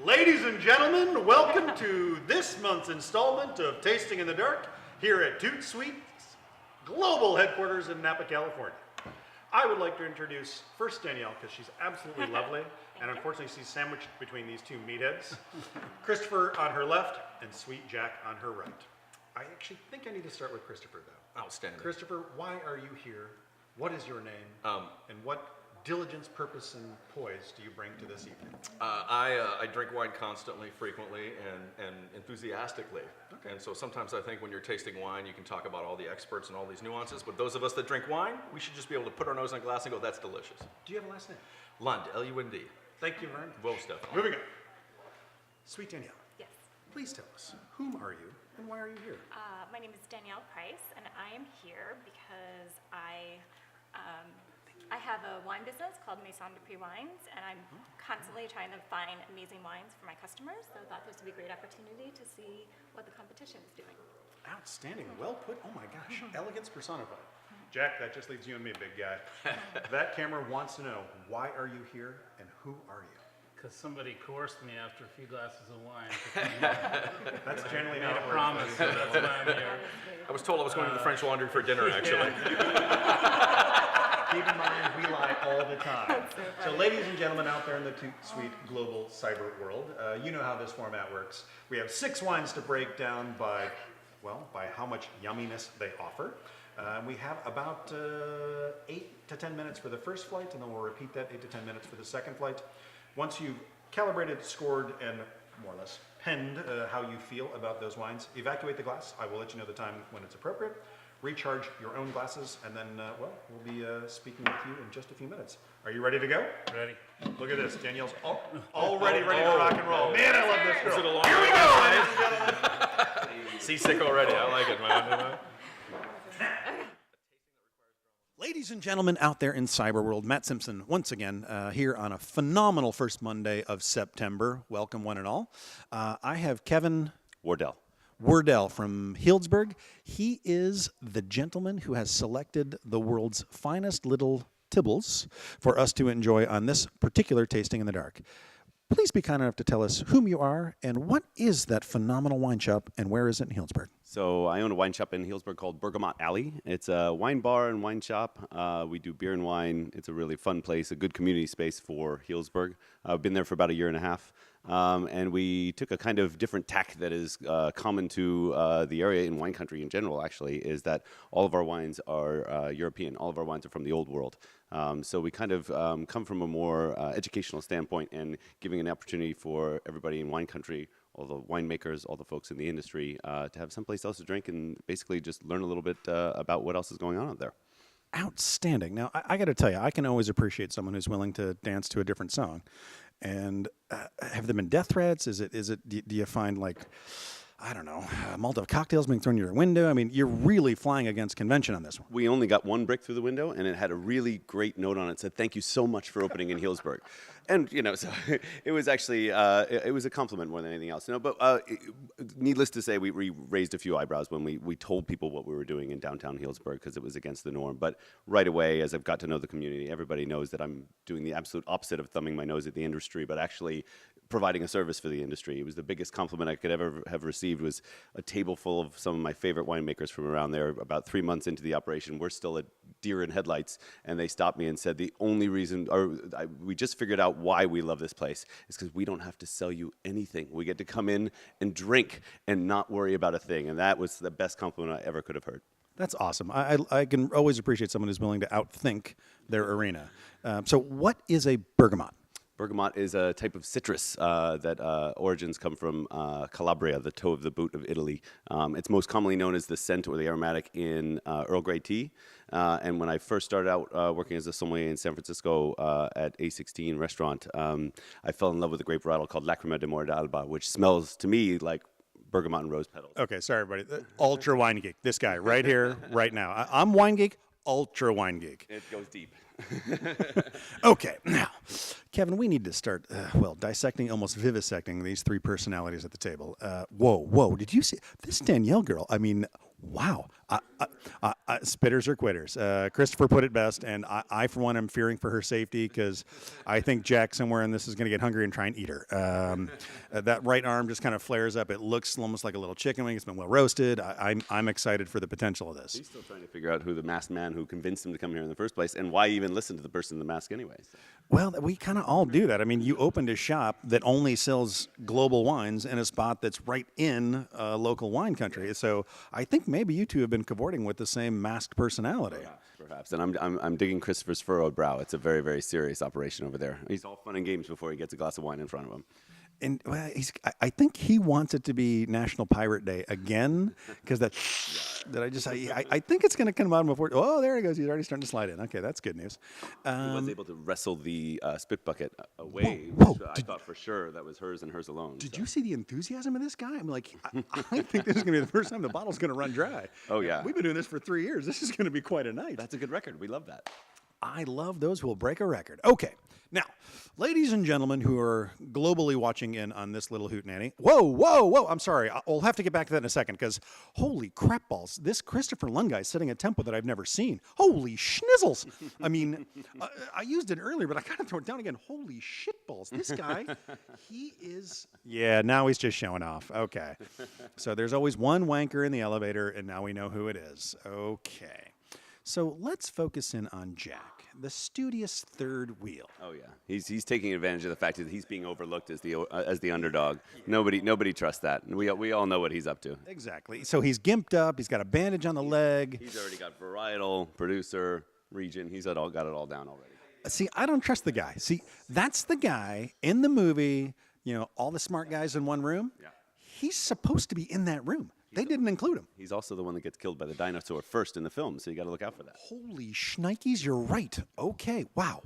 Ladies and gentlemen, welcome to this month's installment of Tasting in the Dark here at ToutSuite's global headquarters in Napa, California. I would like to introduce first Danielle, because she's absolutely lovely, and unfortunately she's sandwiched between these two meatheads. Christopher on her left, and Sweet Jack on her right. I actually think I need to start with Christopher, though. Outstanding. Christopher, why are you here? What is your name? And what diligence, purpose, and poise do you bring to this evening? I drink wine constantly, frequently, and enthusiastically. Okay. And so sometimes I think when you're tasting wine, you can talk about all the experts and all these nuances, but those of us that drink wine, we should just be able to put our nose in a glass and go, that's delicious. Do you have a last name? Lund, L-U-N-D. Thank you very much. Well, Stefan. Moving on. Sweet Danielle. Yes. Please tell us, whom are you and why are you here? My name is Danielle Price, and I am here because I have a wine business called Maison de Prix Wines, and I'm constantly trying to find amazing wines for my customers, so I thought this would be a great opportunity to see what the competition is doing. Outstanding. Well put. Oh my gosh. Elegance personified. Jack, that just leaves you and me, big guy. That camera wants to know, why are you here and who are you? Because somebody coerced me after a few glasses of wine. That's generally I how it works. promise, so that's why I'm here. I was told I was going to the French Laundry for dinner, actually. Keep in mind, we lie all the time. So ladies and gentlemen out there in the ToutSuite global cyber world, you know how this format works. We have 6 wines to break down by how much yumminess they offer. We have about 8 to 10 minutes for the first flight, and then we'll repeat that 8 to 10 minutes for the second flight. Once you've calibrated, scored, and more or less penned how you feel about those wines, evacuate the glass. I will let you know the time when it's appropriate. Recharge your own glasses, and then, we'll be speaking with you in just a few minutes. Are you ready to go? Ready? Look at this. Danielle's already ready to rock and roll. Man, I love this girl. Is it a long Here we go, ladies and gentlemen. Seasick already. I like it, man. Ladies and gentlemen out there in cyber world, Matt Simpson once again here on a phenomenal first Monday of September. Welcome one and all. I have Kevin Wardell from Healdsburg. He is the gentleman who has selected the world's finest little Tibbles for us to enjoy on this particular Tasting in the Dark. Please be kind enough to tell us whom you are and what is that phenomenal wine shop and where is it in Healdsburg? So I own a wine shop in Healdsburg called Bergamot Alley. It's a wine bar and wine shop. We do beer and wine. It's a really fun place, a good community space for Healdsburg. I've been there for about a year and a half. And we took a kind of different tack that is common to the area in wine country in general, actually, is that all of our wines are European. All of our wines are from the old world. So we kind of come from a more educational standpoint and giving an opportunity for everybody in wine country, all the winemakers, all the folks in the industry, to have someplace else to drink and basically just learn a little bit about what else is going on out there. Outstanding. Now, I got to tell you, I can always appreciate someone who's willing to dance to a different song. And have there been death threats? Do you find, like, I don't know, Molotov cocktails being thrown in your window? I mean, you're really flying against convention on this one. We only got one brick through the window, and it had a really great note on it. It said, "Thank you so much for opening in Healdsburg." And, so it was actually, it was a compliment more than anything else. But needless to say, we raised a few eyebrows when we told people what we were doing in downtown Healdsburg because it was against the norm. But right away, as I've got to know the community, everybody knows that I'm doing the absolute opposite of thumbing my nose at the industry, but actually providing a service for the industry. It was the biggest compliment I could ever have received was a table full of some of my favorite winemakers from around there. About 3 months into the operation, we're still at deer in headlights, and they stopped me and said the only reason, we just figured out why we love this place is because we don't have to sell you anything. We get to come in and drink and not worry about a thing, and that was the best compliment I ever could have heard. That's awesome. I can always appreciate someone who's willing to outthink their arena. So what is a bergamot? Bergamot is a type of citrus that origins come from Calabria, the toe of the boot of Italy. It's most commonly known as the scent or the aromatic in Earl Grey tea. And when I first started out working as a sommelier in San Francisco at A16 restaurant, I fell in love with a grape varietal called Lacrima de Mora d'Alba, which smells to me like bergamot and rose petals. Okay, sorry, everybody. Ultra wine geek. This guy right here, right now. I'm wine geek, ultra wine geek. It goes deep. Okay, now, Kevin, we need to start, dissecting, almost vivisecting these three personalities at the table. Whoa, did you see this Danielle girl? I mean, Wow. Spitters or quitters. Christopher put it best, and I, for one, am fearing for her safety because I think Jack somewhere in this is going to get hungry and try and eat her. That right arm just kind of flares up. It looks almost like a little chicken wing. It's been well roasted. I'm excited for the potential of this. He's still trying to figure out who the masked man who convinced him to come here in the first place, and why even listen to the person in the mask anyway. So. Well, we kind of all do that. I mean, you opened a shop that only sells global wines in a spot that's right in local wine country. So I think maybe you two have been cavorting with the same masked personality. Perhaps, and I'm digging Christopher's furrowed brow. It's a very, very serious operation over there. He's all fun and games before he gets a glass of wine in front of him. And well, I think he wants it to be National Pirate Day again, because I think it's going to come out before. Oh, there he goes. He's already starting to slide in. Okay, that's good news. He was able to wrestle the spit bucket away. Whoa, which I thought for sure that was hers and hers alone. Did you see the enthusiasm of this guy? I'm like, I think this is going to be the first time the bottle's going to run dry. Oh, yeah. We've been doing this for 3 years. This is going to be quite a night. That's a good record. We love that. I love those who will break a record. Okay, now, ladies and gentlemen who are globally watching in on this little hootenanny. Whoa, I'm sorry. I'll have to get back to that in a second, because holy crap balls, this Christopher Lund guy is setting a tempo that I've never seen. Holy schnizzles. I mean, I used it earlier, but I gotta throw it down again. Holy shit balls. This guy, he is... Yeah, now he's just showing off. Okay. So there's always one wanker in the elevator, and now we know who it is. Okay. So let's focus in on Jack, the studious third wheel. Oh yeah, he's taking advantage of the fact that he's being overlooked as the underdog. Nobody trusts that. We all know what he's up to. Exactly. So he's gimped up. He's got a bandage on the leg. He's already got varietal, producer, region. He's got it all down already. See, I don't trust the guy. See, that's the guy in the movie. You know, all the smart guys in one room. Yeah. He's supposed to be in that room. They didn't include him. He's also the one that gets killed by the dinosaur first in the film, so you got to look out for that. Holy shnikes, you're right. Okay, wow.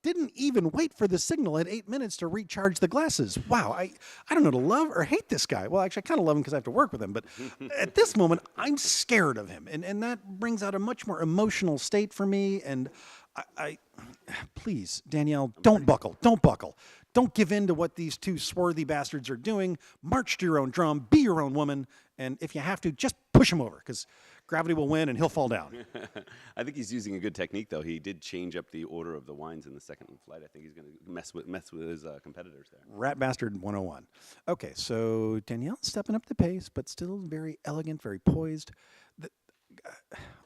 Didn't even wait for the signal at 8 minutes to recharge the glasses. Wow, I don't know to love or hate this guy. Well, actually, I kind of love him because I have to work with him, but at this moment, I'm scared of him, and that brings out a much more emotional state for me, and I please, Danielle, don't buckle. Don't give in to what these two swarthy bastards are doing. March to your own drum, be your own woman, and if you have to, just push him over, because gravity will win and he'll fall down. I think he's using a good technique, though. He did change up the order of the wines in the second flight. I think he's going to mess with his competitors there. Rat bastard 101. Okay, so Danielle stepping up the pace, but still very elegant, very poised.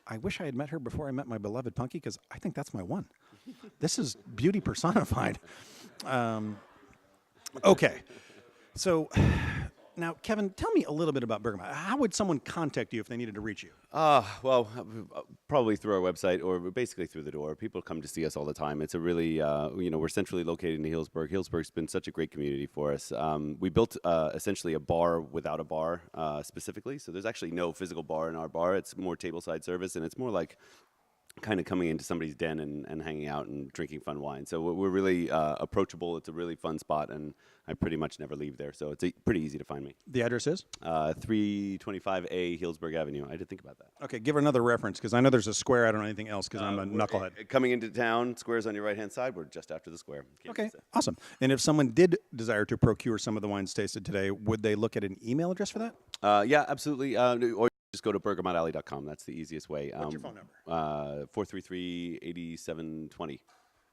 I wish I had met her before I met my beloved Punky, because I think that's my one. This is beauty personified. Okay, so now, Kevin, tell me a little bit about Bergamot. How would someone contact you if they needed to reach you? Well, probably through our website or basically through the door. People come to see us all the time. It's a really, we're centrally located in Healdsburg. Healdsburg's been such a great community for us. We built essentially a bar without a bar specifically. So there's actually no physical bar in our bar. It's more tableside service, and it's more like kind of coming into somebody's den and hanging out and drinking fun wine. So we're really approachable. It's a really fun spot, and I pretty much never leave there. So it's pretty easy to find me. The address is? 325A Healdsburg Avenue. I did think about that. Okay, give her another reference, because I know there's a square. I don't know anything else, because I'm a knucklehead. Coming into town, square's on your right-hand side. We're just after the square. Okay, awesome. And if someone did desire to procure some of the wines tasted today, would they look at an email address for that? Yeah, absolutely. Or just go to bergamotalley.com. That's the easiest way. What's your phone number? 433-8720.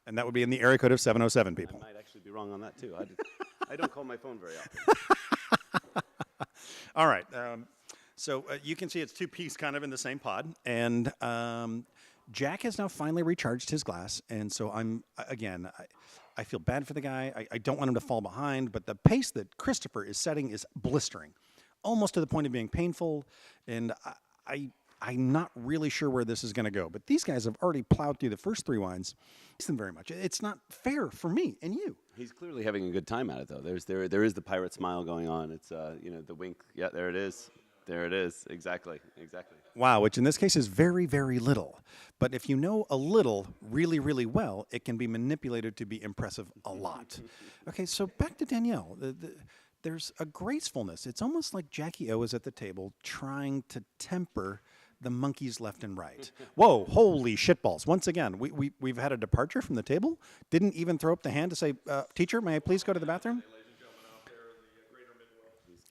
And that would be in the area code of 707, people. I might actually be wrong on that, too. I don't call my phone very often. All right. So you can see it's two-piece kind of in the same pod. And Jack has now finally recharged his glass. And so I feel bad for the guy. I don't want him to fall behind. But the pace that Christopher is setting is blistering, almost to the point of being painful. And I'm not really sure where this is going to go. But these guys have already plowed through the first three wines. Thanks them very much. It's not fair for me and you. He's clearly having a good time at it, though. There is the pirate smile going on. It's the wink. Yeah, there it is. There it is. Exactly. Wow, which in this case is very, very little. But if you know a little really, really well, it can be manipulated to be impressive a lot. Okay, so back to Danielle. There's a gracefulness. It's almost like Jackie O is at the table trying to temper the monkeys left and right. Whoa, holy shitballs. Once again, we've had a departure from the table. Didn't even throw up the hand to say, teacher, may I please go to the bathroom?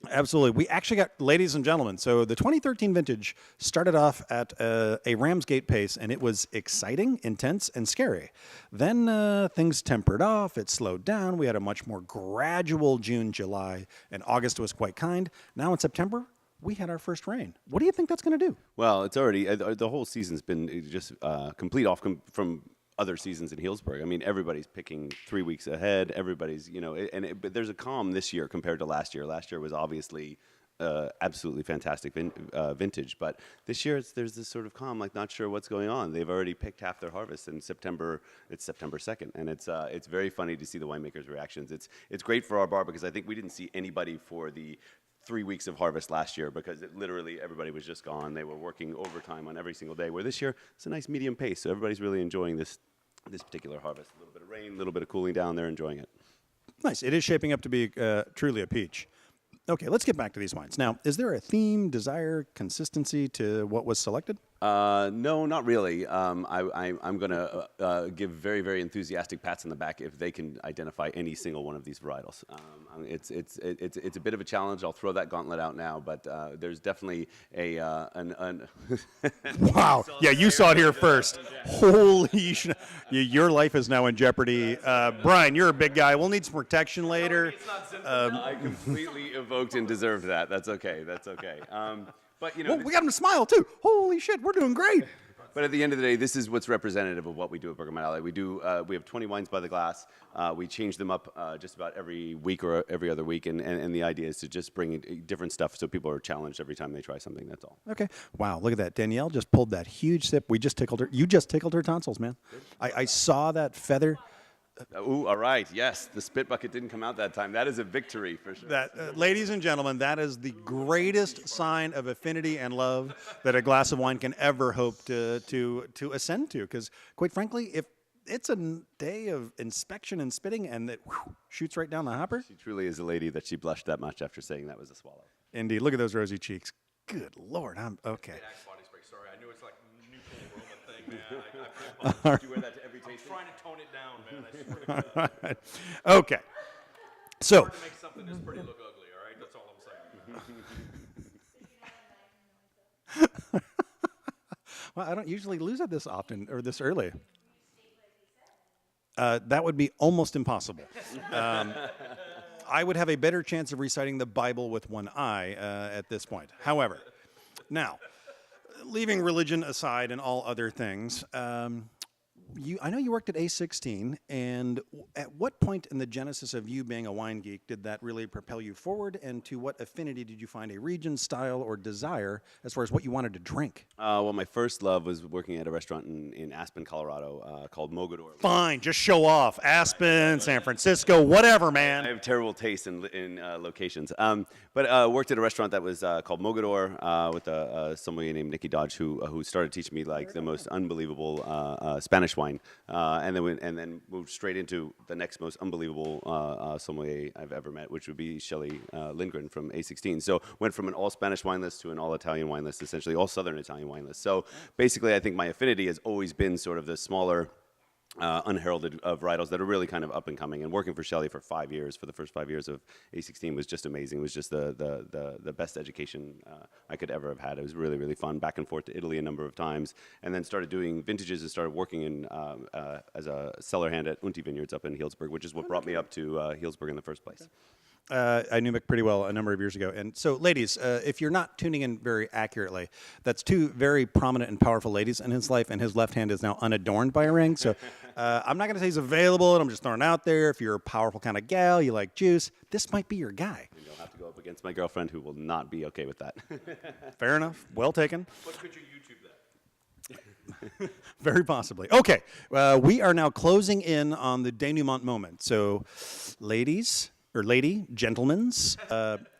Absolutely. We actually got, ladies and gentlemen, so the 2013 vintage started off at a Ramsgate pace, and it was exciting, intense, and scary. Then things tempered off, it slowed down. We had a much more gradual June, July, and August was quite kind. Now in September, we had our first rain. What do you think that's going to do? Well, it's already the whole season's been just complete off from other seasons in Healdsburg. I mean, everybody's picking 3 weeks ahead. Everybody's, but there's a calm this year compared to last year. Last year was obviously absolutely fantastic vintage, but this year there's this sort of calm, like not sure what's going on. They've already picked half their harvest in September. It's September 2nd, and it's very funny to see the winemakers' reactions. It's great for our bar because I think we didn't see anybody for the 3 weeks of harvest last year because literally everybody was just gone. They were working overtime on every single day, where this year it's a nice medium pace, so everybody's really enjoying this particular harvest. A little bit of rain, a little bit of cooling down, they're enjoying it. Nice. It is shaping up to be truly a peach. Okay, let's get back to these wines. Now, is there a theme, desire, consistency to what was selected? No, not really. I'm going to give very, very enthusiastic pats on the back if they can identify any single one of these varietals. It's a bit of a challenge. I'll throw that gauntlet out now, but there's definitely Wow. Yeah, you saw it here first. Holy shit. Your life is now in jeopardy. Brian, you're a big guy. We'll need some protection later. I completely evoked and deserved that. That's okay. That's okay. But Well, we got him to smile, too. Holy shit, we're doing great. But at the end of the day, this is what's representative of what we do at Bergamot Alley. We have 20 wines by the glass. We change them up just about every week or every other week, and the idea is to just bring in different stuff so people are challenged every time they try something. That's all. Okay. Wow, look at that. Danielle just pulled that huge sip. We just tickled her. You just tickled her tonsils, man. I saw that feather. Ooh, all right. Yes, the spit bucket didn't come out that time. That is a victory for sure. That, ladies and gentlemen, that is the greatest sign of affinity and love that a glass of wine can ever hope to ascend to. Because, quite frankly, if it's a day of inspection and spitting and it shoots right down the hopper. She truly is a lady that she blushed that much after saying that was a swallow. Indeed. Look at those rosy cheeks. Good Lord. I'm okay. Axe body spray. Sorry, I knew it's like neutral aroma thing, man. Did you wear that to every tasting? I'm trying to tone it down, man. I swear to God. All right. Okay. So, Hard to make something that's pretty look ugly, all right? That's all I'm saying. well, I don't usually lose it this often or this early. That would be almost impossible. I would have a better chance of reciting the Bible with one eye at this point. However, now, leaving religion aside and all other things, I know you worked at A16, and at what point in the genesis of you being a wine geek did that really propel you forward, and to what affinity did you find a region, style, or desire as far as what you wanted to drink? Well, my first love was working at a restaurant in Aspen, Colorado called Mogador. Fine, just show off. Aspen, San Francisco, whatever, I man. have terrible taste in locations. But worked at a restaurant that was called Mogador with a sommelier named Nikki Dodge who started teaching me like the most unbelievable Spanish wine, and then moved straight into the next most unbelievable sommelier I've ever met, which would be Shelley Lindgren from A16. So went from an all Spanish wine list to an all Italian wine list, essentially all Southern Italian wine list. So basically, I think my affinity has always been sort of the smaller, unheralded varietals that are really kind of up and coming. And working for Shelley for 5 years, for the first 5 years of A16 was just amazing. It was just the best education I could ever have had. It was really, really fun. Back and forth to Italy a number of times, and then started doing vintages and started working in as a cellar hand at Unti Vineyards up in Healdsburg, which is what brought me up to Healdsburg in the first place. I knew Mick pretty well a number of years ago. And so, ladies, if you're not tuning in very accurately, that's two very prominent and powerful ladies in his life, and his left hand is now unadorned by a ring. So I'm not going to say he's available, and I'm just throwing it out there. If you're a powerful kind of gal, you like juice, this might be your guy. And you'll have to go up against my girlfriend, who will not be okay with that. Fair enough. Well taken. But could you YouTube that? Very possibly. Okay. We are now closing in on the denouement moment. So, ladies... or lady, gentlemen's,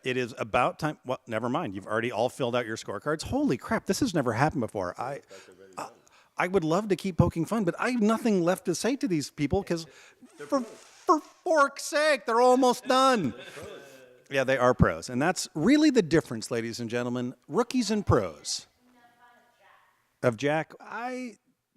it is about time. Well, never mind. You've already all filled out your scorecards. Holy crap, this has never happened before. I would love to keep poking fun, but I have nothing left to say to these people because, for fork's sake, they're almost done. Yeah, they are pros. And that's really the difference, ladies and gentlemen. Rookies and pros. Of Jack,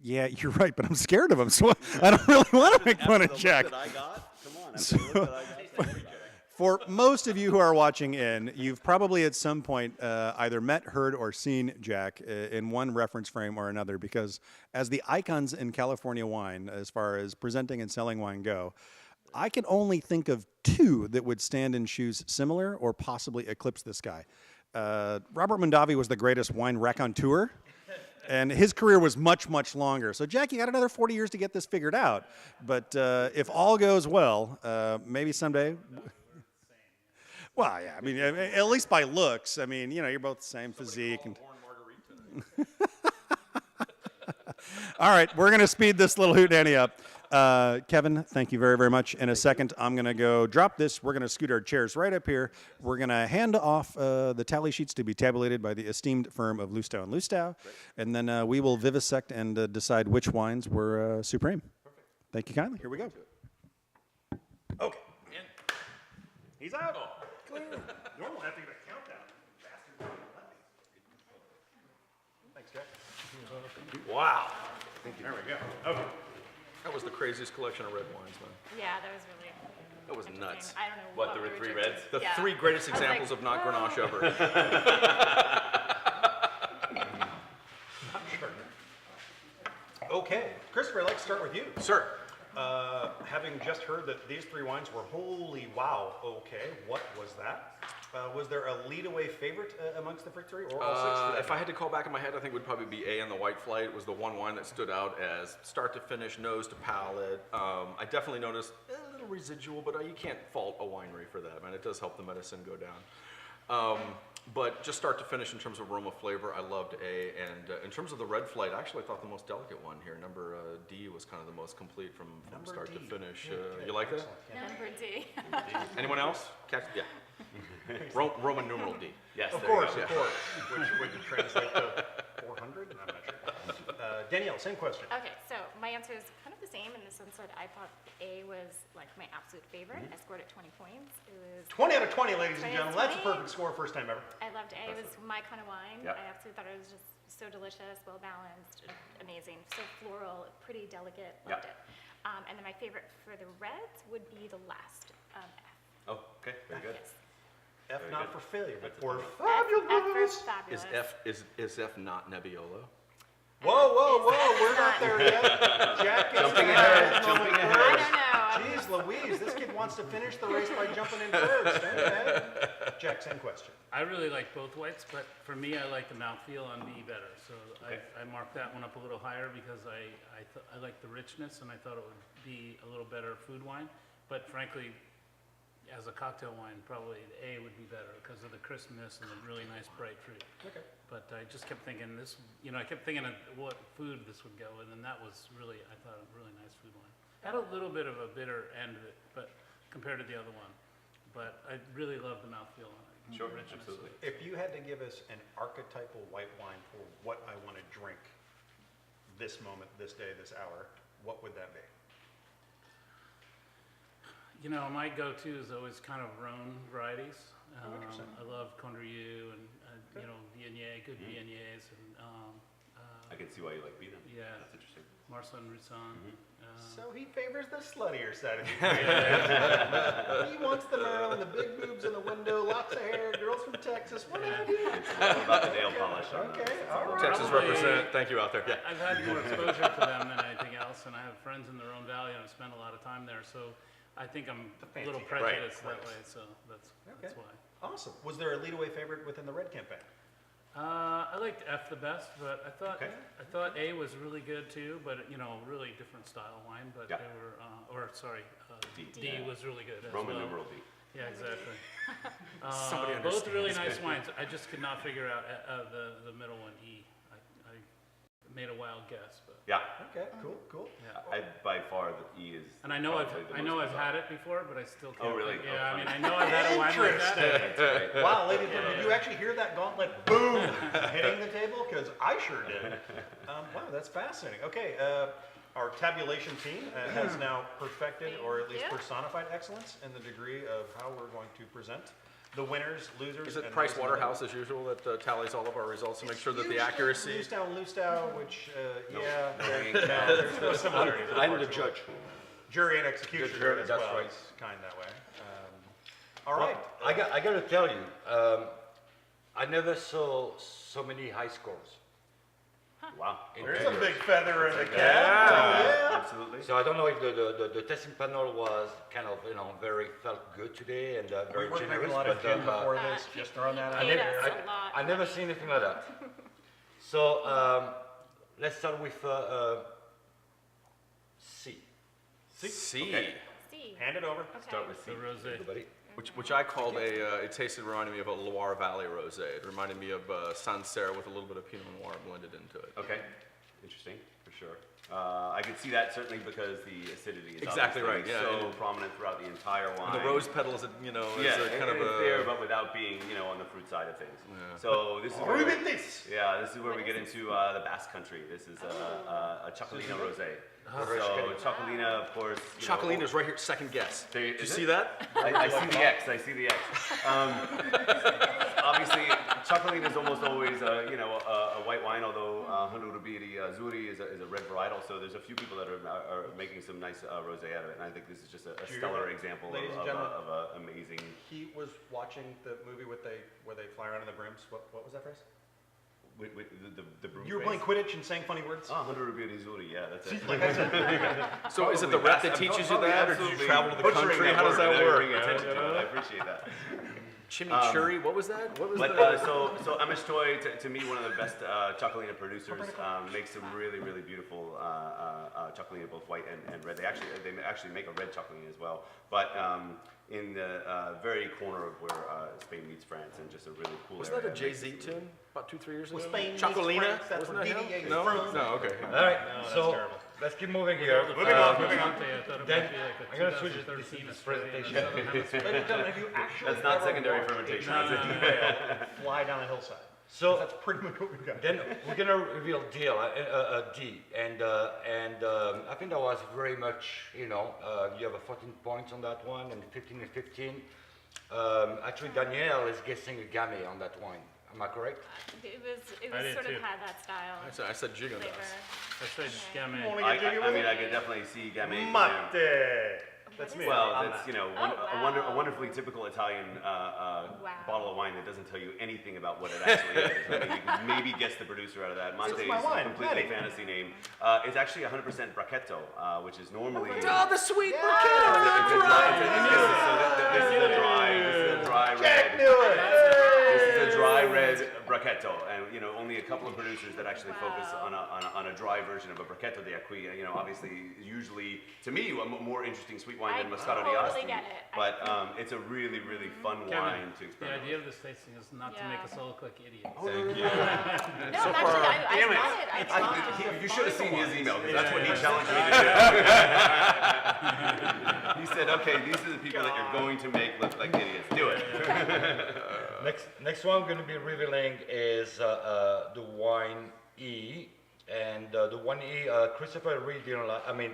yeah, you're right, but I'm scared of him, so I don't really want to make fun of Jack. That I got? Come on, after the look that I got. For most of you who are watching in, you've probably at some point either met, heard, or seen Jack in one reference frame or another, because as the icons in California wine, as far as presenting and selling wine go, I can only think of two that would stand in shoes similar or possibly eclipse this guy. Robert Mondavi was the greatest wine raconteur, and his career was much, much longer. So, Jack, you got another 40 years to get this figured out. But if all goes well, maybe someday. Well, yeah, I mean, at least by looks. I mean, you know, you're both the same physique. And... All right, we're going to speed this little hootenanny up. Kevin, thank you very, very much. In a second, I'm going to go drop this. We're going to scoot our chairs right up here. We're going to hand off the tally sheets to be tabulated by the esteemed firm of Lustow & Lustow. And then we will vivisect and decide which wines were supreme. Perfect. Thank you kindly. Here we go. Okay. He's out. Clear. Normal have to get a countdown. Bastard. Thanks, Jack. Wow. There we go. Okay. That was the craziest collection of red wines, man. Yeah, that was really. That was interesting. nuts. I don't know What, there we were were three drinking. reds? The Yeah. three greatest I was examples like, of not Grenache ever. Okay. Christopher, I'd like to start with you. Sir. Having just heard that these three wines were holy wow, okay, what was that? Was there a lead-away favorite amongst the three, or all six? for that If I had to call back in my head, I think it would probably be A and the White Flight. It was the one wine that stood out as start to finish, nose to palate. I definitely noticed a little residual, but you can't fault a winery for that, man. It does help the medicine go down. But just start to finish in terms of aroma flavor, I loved A. And in terms of the Red Flight, I actually thought the most delicate one here, number D, was kind of the most complete from start to finish. You like that? Number D. Anyone else? Yeah. Roman numeral D. Yes, Of there you course, go. of course. Which would translate to 400? I'm not sure. Danielle, same question. Okay, so my answer is kind of the same in the sense that I thought A was like my absolute favorite. I scored at 20 points. It was 20 out of 20, ladies and 20 out of gentlemen. That's a 20. perfect score, first time ever. I loved it. It was my kind of wine. Yep. I absolutely thought it was just so delicious, well balanced, amazing, so floral, pretty delicate. Loved Yep. it. And then my favorite for the reds would be the last F. Oh, okay, very good. Yes. F Very not good. for failure, but That's for a F fabulous. for fabulous. Is F not Nebbiolo? Whoa, whoa, whoa, we're not there yet. Jack is Jumping ahead, jumping I ahead. don't know. Jeez Louise, this kid wants to finish the race by jumping in first. Okay. Jack, same question. I really like both whites, but for me, I like the mouthfeel on B better. So Okay. I marked that one up a little higher because I like the richness and I thought it would be a little better food wine. But frankly, as a cocktail wine, probably the A would be better because of the crispness and the really nice bright fruit. Okay. But I just kept thinking this, I kept thinking of what food this would go with, and that was really, I thought, a really nice food wine. Had a little bit of a bitter end of it, but compared to the other one. But I really love the mouthfeel on it. Sure, the richness. absolutely. If you had to give us an archetypal white wine for what I want to drink this moment, this day, this hour, what would that be? My go-to is always kind of Rhone varieties. interesting. I love Condrieu and, Viognier, good Viogniers, and, I can see why you like B then. yeah, That's interesting. Marsan Roussan. So he favors the sluttier side of the He wants the Merle and the big boobs in the window, lots of hair, girls from Texas. What do I do? It's all about the nail polish on Okay, that. all right. Texas Probably- represent. Thank you out there. Yeah. I've had more exposure to them than anything else, and I have friends in the Rhone Valley, and I've spent a lot of time there, so I think I'm a little fancy prejudiced Right. that way, so that's Okay. why. Awesome. Was there a lead-away favorite within the red campaign? I liked F the best, but Okay. I thought A was really good too, but really different style wine. But Yeah. they were, D. D was really good as Roman well. numeral B. Yeah, exactly. Somebody Both really understands. nice wines. I just could not figure out the middle one, E. I made a wild guess, but Yeah, Okay, cool. I by far the E is. and I know probably the most I've bizarre. had it before, but I still can't. Oh, really? Yeah, Oh, I mean, fun. I know I've had a wine like that. Interesting. That's right. Wow, ladies and gentlemen, did you actually hear that gauntlet boom hitting the table? Because I sure did. Wow, that's fascinating. Okay, our tabulation team has now perfected or at least Thank you. personified excellence in the degree of how we're going to present the winners, losers. Is it and Price those in the Waterhouse as usual that tallies all of our results to make sure that the Usually accuracy? Lustow, which, yeah, hanging there's no similarities. I'm the unfortunately. judge. Jury and executioner Jury, as that's well. right. It's kind that way. All right. I got to tell you, I never saw so many high scores. Wow. There's a big feather in the cap. Yeah, absolutely. So I don't know if the testing panel was kind of, very felt good today and We very weren't generous. drinking a lot of but, gin before this, just throwing that out. Paid us a lot. I never seen anything like that. So let's start with C. C. Okay. See. Hand it over. Okay. Start with C. The rosé. Everybody. Which I called it reminded me of a Loire Valley rosé. It reminded me of Sancerre with a little bit of Pinot Noir blended into it. Okay, interesting, for sure. I could see that certainly because the acidity is Exactly obviously right, yeah, so and- prominent throughout the entire wine. And the rose petals, is yeah, a kind of it's a... there, but without being, on the fruit side of things. Yeah. So this is where, Rubentis. yeah, this is where we What get is into the Basque country. This is a Chocolina rosé. So Chocolina, of course. Chocolina's right here, second guess. There- Did you is see it? that? I see the X. I see the X. Obviously, Chocolina is almost always, a white wine. Although Hanno Rubiri Zuri is a red varietal. So there's a few people that are making some nice rosé out of it, and I think this is just a you stellar hear that, example ladies and of gentlemen? an amazing. He was watching the movie where they fly around in the brooms. What was that phrase? With the broom You were phrase. playing Quidditch and saying funny words? Oh, Hanno Rubiri Zuri. Yeah, that's it. Like I said, So is it the Probably rep that best. I'm teaches you probably that, or did you absolutely travel to the butchering country? How does word that without work? bringing attention to it. I appreciate that. Chimichurri, what was that? What was But the... so Amishtoy, to me, one of the best Chocolina producers, makes some really, really beautiful Chocolina, both white and red. They actually make a red Chocolina as well. But in the very corner of where Spain meets France, and just a really cool Wasn't area. that a Jay-Z tune about 2-3 years ago? Spain meets Chocolina? France, that's Wasn't where that him? DDA is No? from. No, okay. All right, that's so terrible. let's keep moving here. Moving on, moving on. I thought it Then might be like a I'm gonna switch it to 2013 this Australian presentation. Southern Hemisphere. Ladies and gentlemen, have you actually That's not ever secondary watched fermentation. a That's giant whale fly down a hillside? So That's pretty much what we've got. then we're gonna reveal D, and I think that was very much, you have a 14 points on that one, and 15 and 15. Actually, Danielle is guessing a Gamay on that wine. Am I correct? It I did sort of too. had that style. I said Gigondas. Flavor. I said Gamay. I mean, I could definitely see Gamay. Mate. That's What me. is Well, I'm that's not. a wonderfully typical Italian bottle of wine that doesn't tell you anything about what it actually is. I mean, you can maybe guess the producer out of that. Monte is my a wine, completely Maddie. fantasy name. It's actually 100% Brachetto, which is normally. Oh, the sweet It's a dry red. Jack knew it. This is a dry red Brachetto, and only a couple of producers that actually focus on a dry version of a Brachetto de Acqui. Obviously, usually to me, a more interesting sweet wine than I Moscato totally d'Asti. get it. But it's a really, really fun Kevin, wine to the experiment. idea of this tasting is not to make Yeah. us all look like idiots. Thank you. No, actually, I Damn it. got it. I got it. You should have seen his email, because that's what he Yeah. challenged me to do. He said, okay, these are the people that you're going to make look like idiots. Do it. Next one I'm going to be revealing is the wine E, and the wine E, Christopher really didn't like. I mean,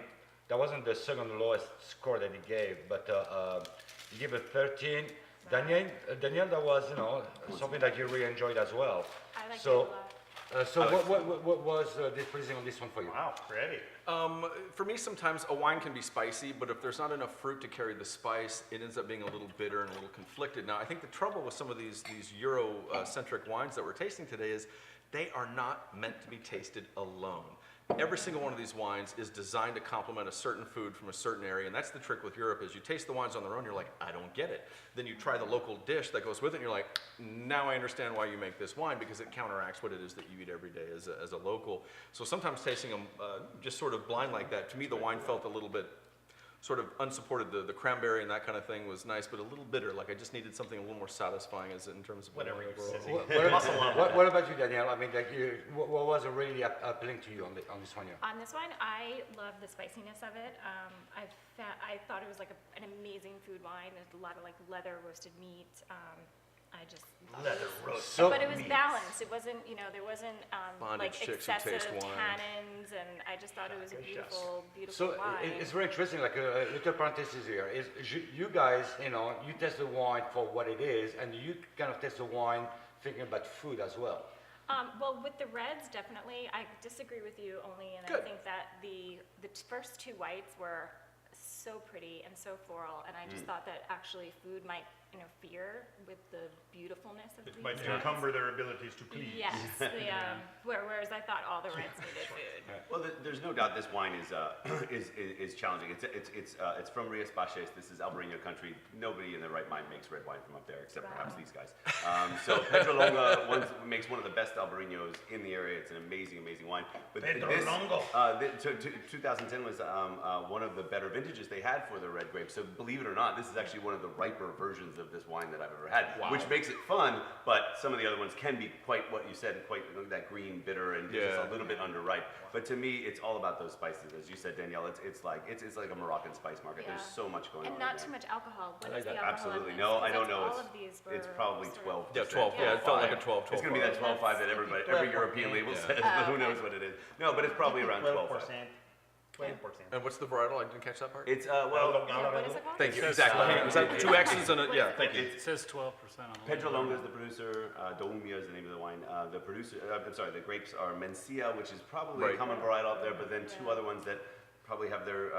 that wasn't the second lowest score that he gave, but he gave it 13. Daniel, that was something that you really enjoyed as well. I like So, it a lot. so what was displeasing on this one for you? Wow, pretty. For me, sometimes a wine can be spicy, but if there's not enough fruit to carry the spice, it ends up being a little bitter and a little conflicted. Now, I think the trouble with some of these Euro-centric wines that we're tasting today is they are not meant to be tasted alone. Every single one of these wines is designed to complement a certain food from a certain area, and that's the trick with Europe is you taste the wines on their own, you're like, I don't get it. Then you try the local dish that goes with it, and you're like, now I understand why you make this wine, because it counteracts what it is that you eat every day as a local. So sometimes tasting them just sort of blind like that, to me the wine felt a little bit sort of unsupported. The cranberry and that kind of thing was nice, but a little bitter. Like I just needed something a little more satisfying as in terms of Whatever, overall. What about you, Danielle? I mean, what was really appealing to you on this one here? On this one, I love the spiciness of it. I thought it was like an amazing food wine. There's a lot of like leather roasted meat. I just thought it was, but it was balanced. It wasn't, there wasn't Bondage like chicks who taste excessive wine. tannins, and I just thought it was a beautiful, So beautiful wine. it's very interesting, like a little parenthesis here, is you guys, you test the wine for what it is, and you kind of test the wine thinking about food as well. Well, with the reds, definitely. I disagree with you only, and I think that the first two whites were so pretty and so floral, and I just thought that actually food might interfere with the beautifulness of It these might wines. encumber their abilities to please. Yes, whereas I thought all the reds needed food. Well, there's no doubt this wine is challenging. It's from Rias Baixas. This is Albarino country. Nobody in their right mind makes red wine from up there, except perhaps these guys. So Pedrolonga makes one of the best Albarinos in the area. It's an amazing, amazing wine. But Pedrolongo. 2010 was one of the better vintages they had for the red grape. So believe it or not, this is actually one of the riper versions of this wine that I've ever had, which makes it fun. But some of the other ones can be quite what you said, quite that green, bitter, and just a little bit underripe. But to me, it's all about those spices, as you said, Danielle. It's like a Moroccan spice market. Yeah. There's so much going on. And not in too there. much alcohol. What I is like the that. alcohol? Absolutely. in No, this? I don't Because know. all of these It's were probably sort 12. of- Yeah, 12. Yeah, it felt like a 12. It's going to be that 12.5 that every European label says, but who knows what it is. No, but it's probably around 12.5. 12%. And what's the varietal? I didn't catch that part. It's Yeah, what is it called? Thank you. It says, Exactly. Was that two X's and a, yeah, thank you. It says 12% on the Pedro label. Longa is the producer. Doumia is the name of the wine. The producer, I'm sorry, the grapes are Mencia, which is probably a Right. common varietal out there, but then two other ones that probably have their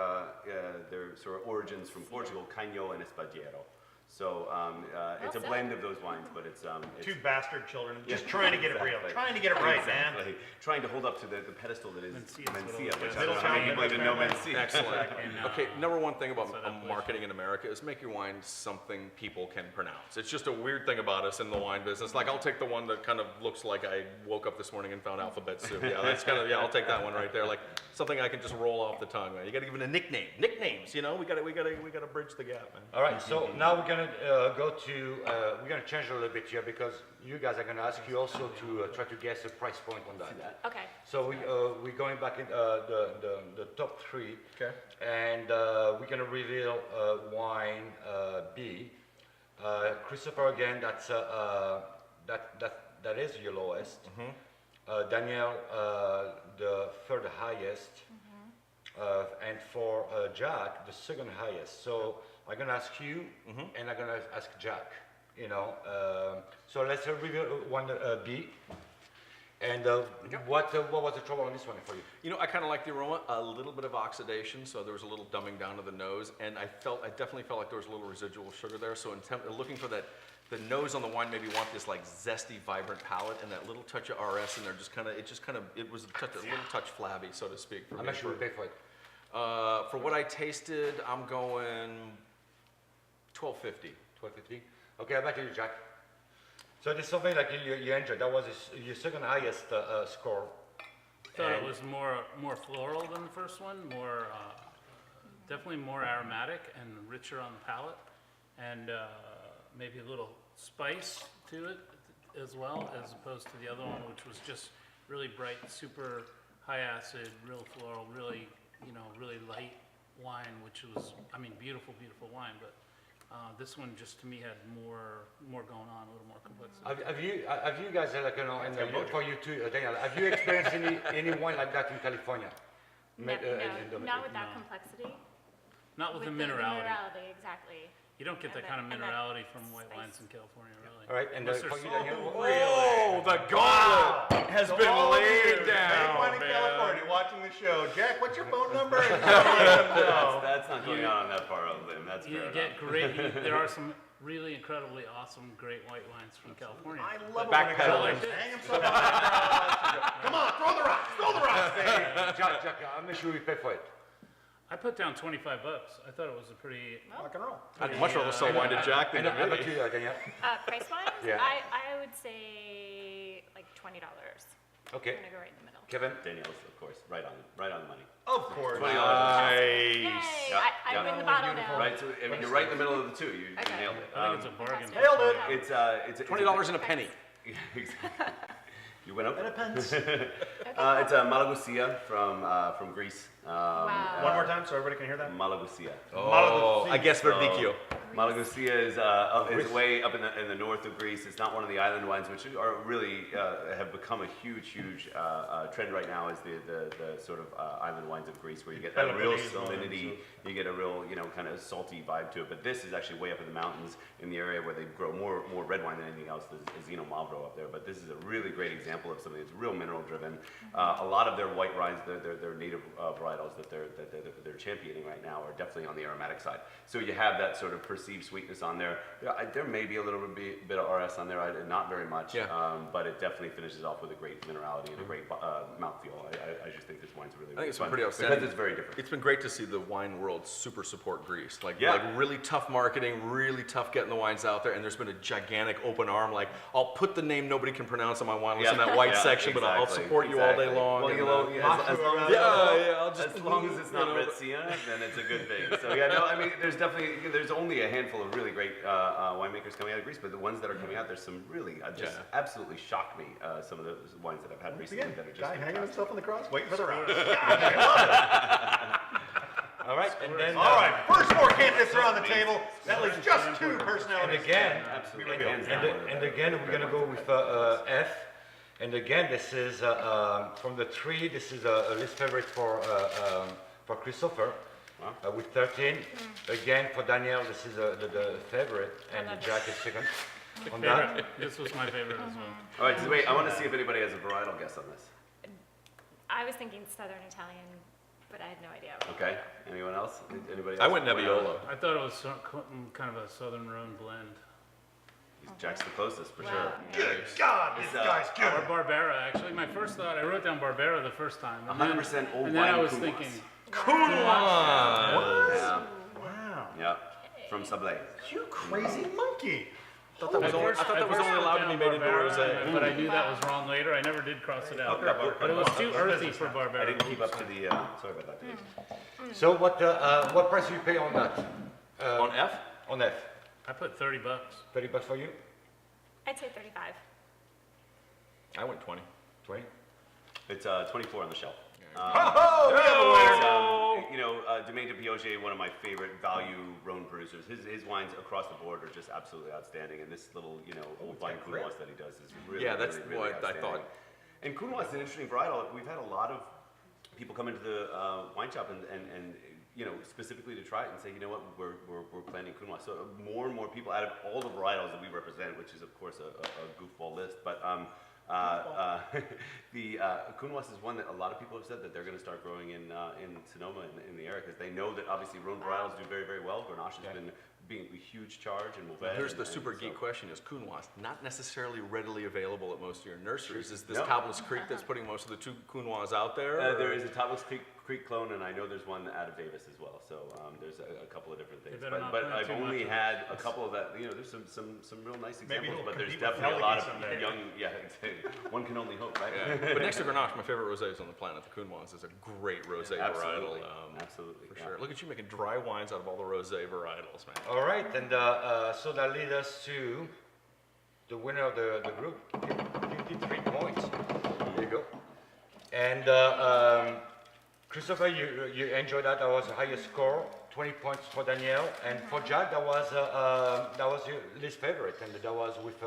sort of origins from Portugal, Canho and Espadero. So it's a said. blend of those wines, but it's Two bastard children just trying to get it real, trying to get it right, man. exactly. Trying to hold up to the pedestal that is Mencia, Mencia, which I Middle don't know how many town, people even know Midwest Mencia. Excellent. And, Okay, number one thing about so that marketing in America is make your wine something people can pronounce. It's just a weird thing about us in the wine business. Like, I'll take the one that kind of looks like I woke up this morning and found alphabet soup. Yeah, that's kind of, I'll take that one right there. Like, something I can just roll off the tongue, man. You gotta give it a nickname. Nicknames, you know? We gotta bridge the gap, man. All right, so now we're gonna we're gonna change a little bit here because you guys are gonna ask you also to try to guess the price point on that. Okay. So we're going back in the top three. Okay. And we're gonna reveal wine B. Christopher again, that is your lowest. Danielle, the third highest. And for Jack, the second highest. So I'm gonna ask you, and I'm gonna ask Jack. You know, so let's reveal one B. And what was the trouble on this one for you? You know, I kind of like the aroma, a little bit of oxidation, so there was a little dumbing down of the nose, and I definitely felt like there was a little residual sugar there. So looking for that, the nose on the wine maybe want this like zesty, vibrant palate, and that little touch of RS in there it was a little touch flabby, so to speak. For How me. much will we pay for it? For what I tasted, I'm going $12.50. $12.50. Okay, back to you, Jack. So there's something like you enjoyed. That was your second highest score. Thought it was more floral than the first one, definitely more aromatic and richer on the palate, and maybe a little spice to it as well, as opposed to the other one, which was just really bright, super high acid, real floral, really, really light wine, which was, beautiful, beautiful wine, but this one just to me had more going on, a little more complexity. Have you guys and for you too, Daniel, have you experienced any wine like that in California? Not with that complexity. Not with the The minerality. minerality, exactly. You don't get that And kind of that minerality from white spice. wines in California, really. All right, and Unless for they're you, sold Daniel, Oh, the gauntlet has been laid down, Anyone in man. California watching the show, Jack, what's your phone number? And let them know. That's not going on that far out of limb. That's You fair get enough. great. There are some really incredibly awesome, great white wines from California. I love it when a guy Backpedaling. likes to hang himself on the ground. Come on, throw the rocks, baby. Jack, how much will we pay for it? I put down $25. I thought it was a pretty. Rock and roll. I'd much rather sell wine to Jack than And to how me. about you, Daniel? Price wise, Yeah. I would say like $20. Okay, I'm gonna go right in the middle. Kevin. Danielle's, of course, right on the money. Of course. Yay! Yeah, I win the bottle now. Right, so you're right in the middle of the two. You Okay. nailed it. I think it's a bargain. Nailed it. It's $20 and a penny. Exactly. You went up. And a pence. It's a Malagusia from Greece. Wow. One more time so everybody can hear that. Malagusia. Oh, I guess Verdicchio. Malagusia is way up in the north of Greece. It's not one of the island wines, which are really have become a huge trend right now. Is the sort of island wines of Greece, where you get that real Peloponnese salinity, wines, you get a real kind of salty vibe to it. But this is actually way up in the mountains in the area where they grow more red wine than anything else. There's Zino Mavro up there, but this is a really great example of something that's real mineral driven. A lot of their white wines, their native varietals that they're championing right now are definitely on the aromatic side. So you have that sort of perceived sweetness on there. There may be a little bit of RS on there, not very much, Yeah. but it definitely finishes off with a great minerality and a great mouthfeel. I just think this wine's really, I think it's fun been pretty outstanding. because it's very different. It's been great to see the wine world super support Greece. Like Yeah. really tough marketing, really tough getting the wines out there, and there's been a gigantic open arm. Like, I'll put the name nobody can pronounce on my wine list in that white section, but I'll support you all day long. Well, and, you know, as long as I'll just as long as it's not Red Sienna, then it's a good thing. So yeah, no, I mean, there's only a handful of really great winemakers coming out of Greece, but the ones that are coming out, there's some really just absolutely shocked me. Some of the wines that I've had recently Again, that are just guy hanging fantastic. himself on the cross, waiting for the round. All right, and then All right, first four candidates are on the table. That leaves just two and personalities. again, Absolutely, hands down. and again, we're gonna go with F. And again, this is from the three. This is a list favorite for Christopher with 13. Again, for Daniel, this is the favorite, and Jack is second on that. Favorite. This was my favorite as well. All right, so wait, I want to see if anybody has a varietal guess on this. I was thinking Southern Italian, but I had no idea. Okay, anyone else? Anybody else? I went Nebbiolo. I thought it was kind of a Southern Rhone blend. Jack's the closest for Wow. sure. Good God, this guy's Or good. Barbera, actually. My first thought, I wrote down Barbera the first time. And 100% old And then I wine was Kumas. thinking, Yeah, Wow. yeah, from Sablé. You crazy monkey. I thought that was only allowed to be made into rosé. But I knew that was wrong later. I never did cross it out. But it was too earthy for Barbera. I didn't keep up to the, sorry about that, Dave. So what price do you pay on that? On F? On F, I put $30. $30 for you, I'd say 35. I went 20. 20. It's 24 on the shelf. Oh, we have a winner. You know, Domaine de Piaget, one of my favorite value Rhone producers. His wines across the board are just absolutely outstanding, and this little, old vine Counoise that he does is really, Yeah, that's really, really what I outstanding. thought. And Counoise is an interesting varietal. We've had a lot of people come into the wine shop and specifically to try it and say, you know what, we're planting Counoise. So more and more people, out of all the varietals that we represent, which is of course a goofball list, but the Counoise is one that a lot of people have said that they're going to start growing in Sonoma in the area because they know that obviously Rhone varietals do very, very well. Grenache has been being a huge charge in Mourvèdre. Here's the and super so- geek question: is Counoise not necessarily readily available at most of your nurseries? Is this No. Tablas Creek that's putting most of the two Counoise out there? There or- is a Tablas Creek clone, and I know there's one out of Davis as well. So there's a couple of different things. better not But plant I've too only much of had a couple of that. There's some real nice Maybe examples, he'll but there's compete with definitely a lot of Pelican someday. young. Yeah, exactly. One can only hope, right? Yeah. But next to Grenache, my favorite rosés on the planet, the Counoise, is a great rosé varietal. Absolutely. Absolutely. For yeah. sure. Look at you making dry wines out of all the rosé varietals, man. All right, and so that leads us to the winner of the group, 53 points. There you go. And Christopher, you enjoyed that. That was the highest score, 20 points for Danielle, and for Jack, that was your least favorite, and that was with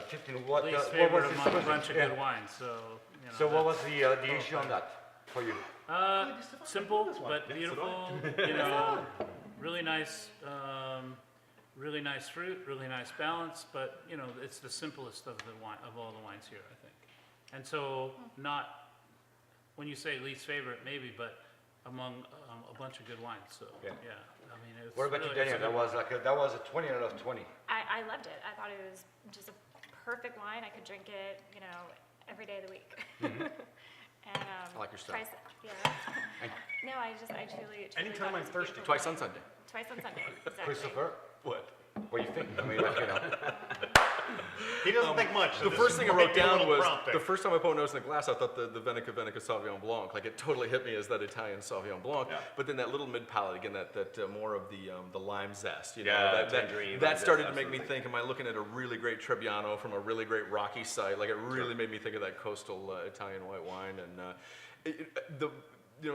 15. What Least was favorite his among a question? bunch of Yeah. good wines. So, So what was the issue on that for you? Simple but beautiful. Really nice, really nice fruit, really nice balance. But it's the simplest of the wine of all the wines here, I think. And so, not when you say least favorite, maybe, but among a bunch of good wines. So Yeah. I mean, it's What about you, really, it's a Daniel? good That was a 20 out of 20. I loved it. I thought it was just a perfect wine. I could drink it, every day of the week. And I like your style. No, I truly Anytime thought it I'm was a thirsty. beautiful Twice wine. on Sunday. Twice on Sunday, exactly. Christopher, What? what do you think? I mean, He doesn't think much. so The this first is thing I wrote maybe a down little was prompting. the first time I put a nose in the glass, I thought the Venica Sauvignon Blanc, like it totally hit me as that Italian Sauvignon Blanc. Yeah. But then that little mid palate again, that more of the lime zest, Yeah, that tangerine, lime that started zest, to make me absolutely. think, am I looking at a really great Trebbiano from a really great rocky site? Like it really made me think of that coastal Italian white wine. And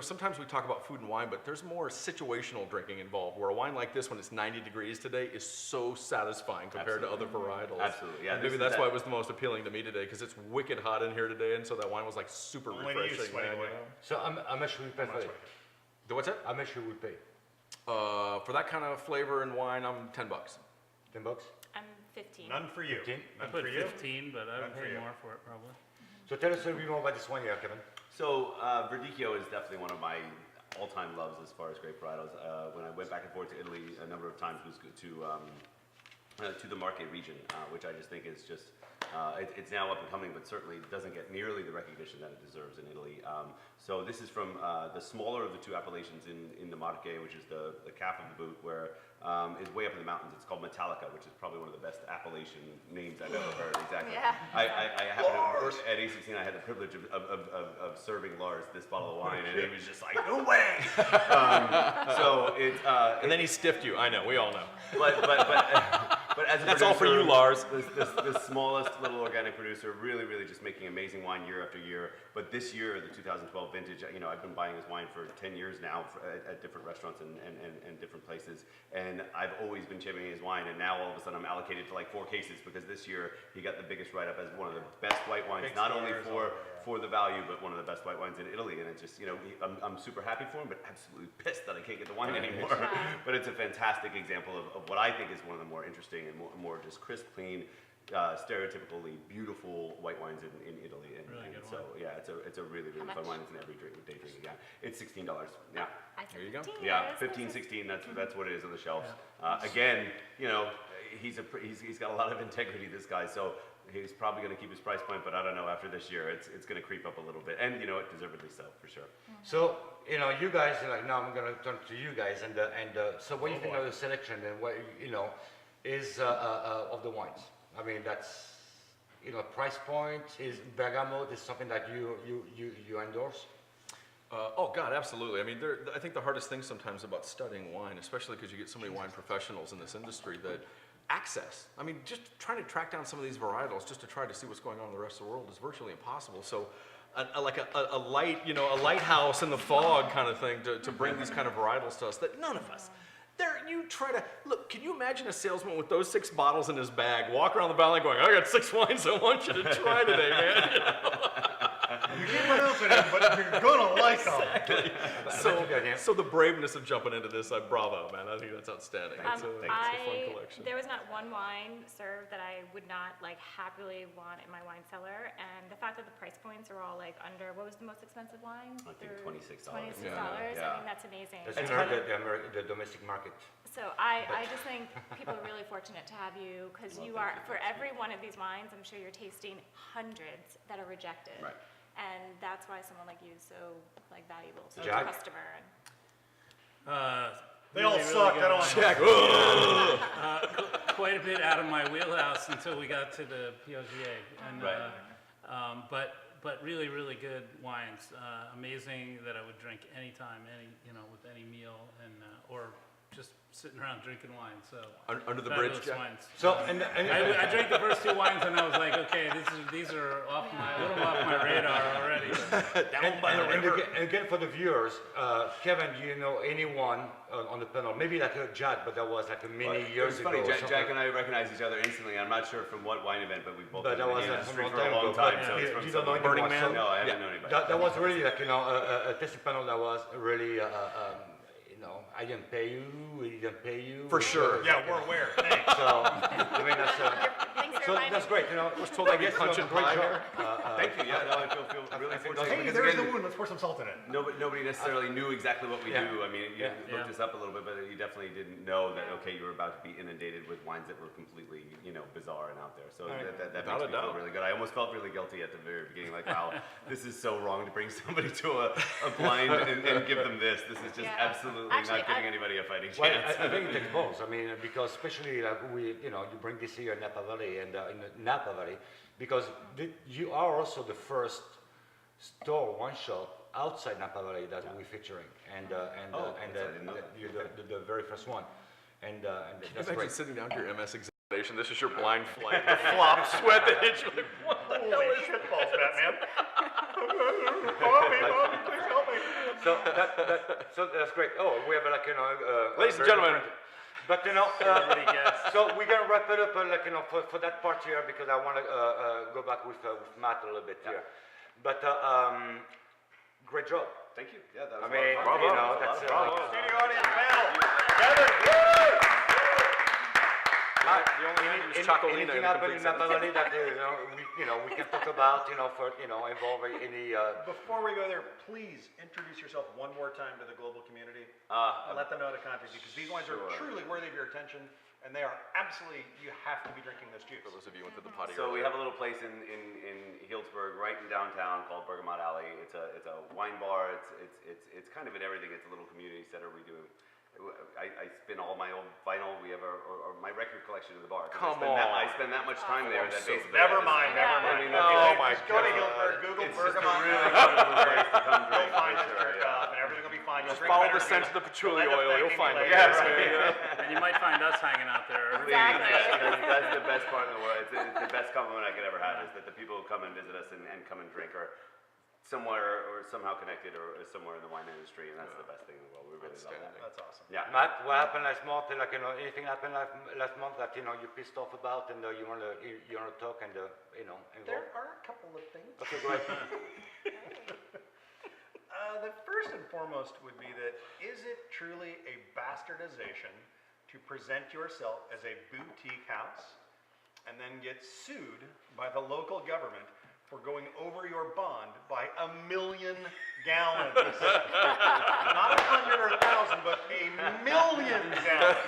sometimes we talk about food and wine, but there's more situational drinking involved. Where a wine like this, when it's 90 degrees today, is so satisfying compared to other varietals. Absolutely, yeah, And this maybe is that's that- why it was the most appealing to me today, because it's wicked hot in here today, and so that wine was like super Only to you, refreshing. sweaty man, boy. so how much will we pay for it? The what's that? How much will we pay? For that kind of flavor and wine, I'm $10. $10? I'm 15. None for you. 15? I None put for you. 15, but I None would for pay you. more for it probably. So tell us a little bit more about this one here, Kevin. So Verdicchio is definitely one of my all-time loves as far as grape varietals. When I went back and forth to Italy a number of times, was to the Marche region, which I just think is just, it's now up and coming, but certainly doesn't get nearly the recognition that it deserves in Italy. So this is from the smaller of the two appellations in the Marche, which is the calf of the boot, where is way up in the mountains. It's called Metallica, which is probably one of the best appellation names I've ever heard. Exactly. Yeah. I happened to, at A16, I had the privilege of serving Lars this bottle of wine, and he was just like, no way! So it's... And then he stiffed you. I know. We all know. But as a That's all for you, Lars. The smallest little organic producer, really just making amazing wine year after year. But this year, the 2012 vintage, I've been buying his wine for 10 years now at different restaurants and different places. And I've always been championing his wine, and now all of a sudden I'm allocated to like 4 cases because this year he got the biggest write-up as one of the best white wines, not only for the value, but one of the best white wines in Italy. And it's just, I'm super happy for him, but absolutely pissed that I can't get the wine anymore. But it's a fantastic example of what I think is one of the more interesting and more just crisp, clean, stereotypically beautiful white wines in Italy. And so, yeah, it's a really fun wine. It's an every day drink. Yeah, it's $16. Yeah. There you go. Yeah, 15, 16. That's what it is on the shelves. Again, he's got a lot of integrity. This guy, so he's probably going to keep his price point. But I don't know. After this year, it's going to creep up a little bit, and deservedly so for sure. So you guys now I'm going to turn to you guys, and so what do you think of the selection and what is of the wines? I mean, that's price point is Bergamot is something that you endorse. Oh God, absolutely. I mean, I think the hardest thing sometimes about studying wine, especially because you get so many wine professionals in this industry, that access. I mean, just trying to track down some of these varietals just to try to see what's going on in the rest of the world is virtually impossible. So, like a light, a lighthouse in the fog kind of thing to bring these kind of varietals to us that none of us. You try to look. Can you imagine a salesman with those 6 bottles in his bag, walk around the valley going, "I got 6 wines I want you to try today, man." You can't open them, but you're gonna like them. Exactly. So the braveness of jumping into this, bravo, man. I think that's outstanding. It's a fun collection. There was not one wine served that I would not happily want in my wine cellar, and the fact that the price points are all under. What was the most expensive wine? I think $26. $26. Yeah. I mean, that's amazing. That's the domestic market. So I just think people are really fortunate to have you because you are, for every one of these wines, I'm sure you're tasting hundreds that are rejected. Right. And that's why someone like you is so valuable to the Jack? customer. They all suck. I don't Check. Quite a bit out of my wheelhouse until we got to the POGA. And, but really, really good wines. Amazing that I would drink anytime, with any meal, and or just sitting around drinking wine. So Under the bridge, Jack? wines. So I drank the first 2 wines and I was like, okay, these are a little off my radar already. And again for the viewers, Kevin, do you know anyone on the panel? Maybe like a Jack, but that was like a many years ago. Funny, Jack and I recognize each other instantly. I'm not sure from what wine event, but we've both But been that in was the a industry long for a time long ago, time. but So it's from you don't know Burning anyone, Man? so- No, I haven't known anybody. That was really like a tasting panel that was really I didn't pay you, we didn't pay you. For sure. Yeah, we're aware. Thanks. So I mean Thanks for so reminding that's me. great. I told I'd be guess punching great pie job. Thank you. Yeah, no, I feel really fortunate. Hey, because there's again, the wound. Let's pour some salt in it. Nobody necessarily knew exactly what we Yeah. do. I mean, you Yeah. looked us up a little bit, but you definitely didn't know that, okay, you were about to be inundated with wines that were completely, bizarre and out there. So that makes Without a me feel doubt. really good. I almost felt really guilty at the very beginning, like, wow, this is so wrong to bring somebody to a blind and give them this. This is just Yeah. absolutely Actually, not giving anybody a fighting Well, chance. I think it takes both. I mean, because especially you bring this here in Napa Valley and in Napa Valley, because you are also the first wine shop outside Napa Valley that we're featuring, and you're the very first one, and that's Imagine great. sitting down to your MS examination. This is your blind flight. The flop sweat that hits you. Like, what the hell is this? Shitballs, Batman. Bobby, please help me. So that's great. Oh, we have Ladies and very gentlemen. different- But so we're gonna wrap it up for that part here because I want to go back with Matt a little bit here. But great job. Thank you. Yeah, that was I mean, a lot of fun. that's Bravo. Studio audience panel. Matt, Chocolina anything in a happen complete in Napa sentence. Valley that we can talk about, involving any. Before we go there, please introduce yourself one more time to the global community. Let them know to contact you, because these wines are truly worthy of your attention, and they are absolutely, you have to be drinking this juice. For those of you who went to the potty So we earlier. have a little place in Healdsburg, right in downtown, called Bergamot Alley. It's a wine bar. It's kind of in everything. It's a little community center. We do. I spin all my old vinyl. We have or my record collection in the bar. Come I on. spend that much time there that basically. Never mind, never I mind. mean, Oh my Just go to Healdsburg, Google It's just a Bergamot. really wonderful place to come drink. You'll find for this sure, jerk yeah. off, and everything will be fine. You'll Just drink follow better the scent than of the me. patchouli You'll end up oil, you'll thanking find me it. later. Yes. And you might find us hanging out there. That's the best part in the world. It's the best compliment I could ever have is that the people who come and visit us and come and drink are somewhere or somehow connected or somewhere in the wine industry, and that's the best thing in the world. We really love that. That's awesome. Yeah. Matt, what happened last month? Anything happened last month that you're pissed off about and you want to talk and involve? There are a couple of things. Okay, go ahead. The first and foremost would be that, is it truly a bastardization to present yourself as a boutique house and then get sued by the local government for going over your bond by 1 million gallons? Not 100 or 1,000, but 1 million gallons.